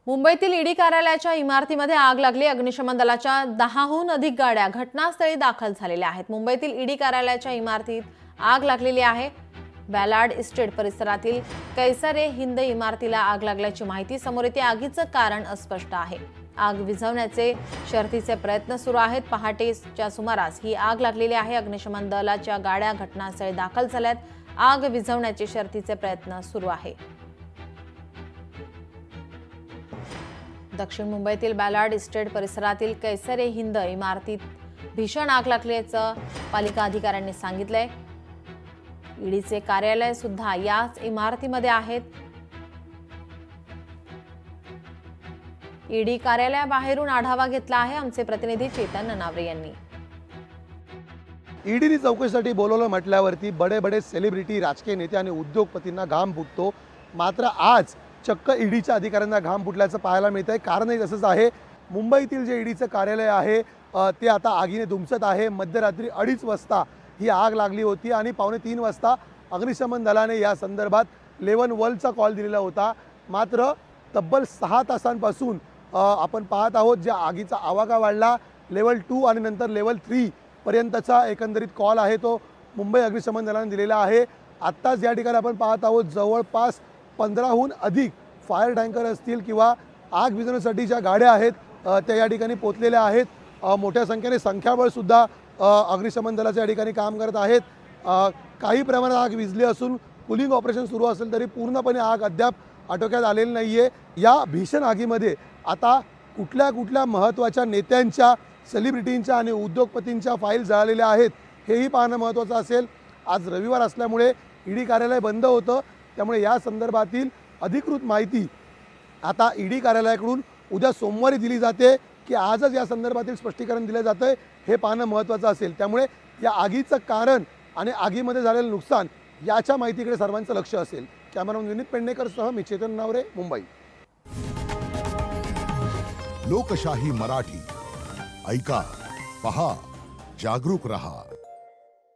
मुंबईतील ईडी कार्यालयाच्या इमारतीमध्ये आग लागली। अग्निशमन दलाच्या 10हून अधिक गाड्या घटनास्थळी दाखल झालेल्या आहेत। मुंबईतील ईडी कार्यालयाच्या इमारतीत आग लागलेली आहे। बॅलार्ड इस्टेट परिसरातील कैसरे हिंद इमारतीला आग लागल्याची माहिती समोर येते। आगीचं कारण अस्पष्ट आहे। आग विझवण्याचे शर्थीचे प्रयत्न सुरू आहेत। पहाटेच्या सुमारास ही आग लागलेली आहे। अग्निशमन दलाच्या गाड्या घटनास्थळी दाखल झाल्यात। आग विझवण्याचे शर्थीचे प्रयत्न सुरू आहे। दक्षिण मुंबईतील बॅलार्ड इस्टेट परिसरातील कैसरे हिंद इमारतीत भीषण आग लागल्याचं पालिका अधिकाऱ्यांनी सांगितलंय। ईडीचे कार्यालय सुद्धा याच इमारतीमध्ये आहेत। ईडी कार्यालयाबाहेरून आढावा घेतला आहे आमचे प्रतिनिधी चेतन ननावरे यांनी। ईडीने चौकशीसाठी बोलवलं म्हटल्यावरती बडे बडे सेलिब्रिटी, राजकीय नेते आणि उद्योगपतींना घाम फुटतो। मात्र आज चक्क ईडीच्या अधिकाऱ्यांना घाम फुटल्याचं पाहायला मिळतंय। कारणही तसंच आहे। मुंबईतील जे ईडीचं कार्यालय आहे ते आता आगीने धुमसत आहे। मध्यरात्री 2:30 वाजता ही आग लागली होती आणि 2:45 वाजता अग्निशमन दलाने या संदर्भात लेव्हल 1चा कॉल दिलेला होता। मात्र तब्बल 6 तासांपासून आपण पाहत आहोत ज्या आगीचा आवाका वाढला। लेव्हल 2 आणि नंतर लेव्हल 3 पर्यंतचा एकंदरीत कॉल आहे तो मुंबई अग्निशमन दलाने दिलेला आहे। आत्ताच या ठिकाणी आपण पाहत आहोत जवळपास 15हून अधिक फायर टँकर असतील किंवा आग विझवण्यासाठी ज्या गाड्या आहेत त्या या ठिकाणी पोहोचलेल्या आहेत। मोठ्या संख्येने संख्याबळ सुद्धा अग्निशमन दलाच्या या ठिकाणी काम करत आहेत। काही प्रमाणात आग विझली असून कुलिंग ऑपरेशन सुरू असेल तरी पूर्णपणे आग अद्याप आटोक्यात आलेली नाहीये। या भीषण आगीमध्ये आता कुठल्या कुठल्या महत्त्वाच्या नेत्यांच्या, सेलिब्रिटींच्या आणि उद्योगपतींच्या फाईल जळालेल्या आहेत हेही पाहणं महत्त्वाचं असेल। आज रविवार असल्यामुळे ईडी कार्यालय बंद होतं, त्यामुळे या संदर्भातील अधिकृत माहिती आता ईडी कार्यालयाकडून उद्या सोमवारी दिली जाते की आजच या संदर्भातील स्पष्टीकरण दिलं जातंय हे पाहणं महत्त्वाचं असेल। त्यामुळे या आगीचं कारण आणि आगीमध्ये झालेलं नुकसान याच्या माहितीकडे सर्वांचं लक्ष असेल। कॅमेरामन विनीत पेडणेकरसह मी चेतन ननावरे, मुंबई। लोकशाही मराठी ऐका, पहा, जागरूक रहा।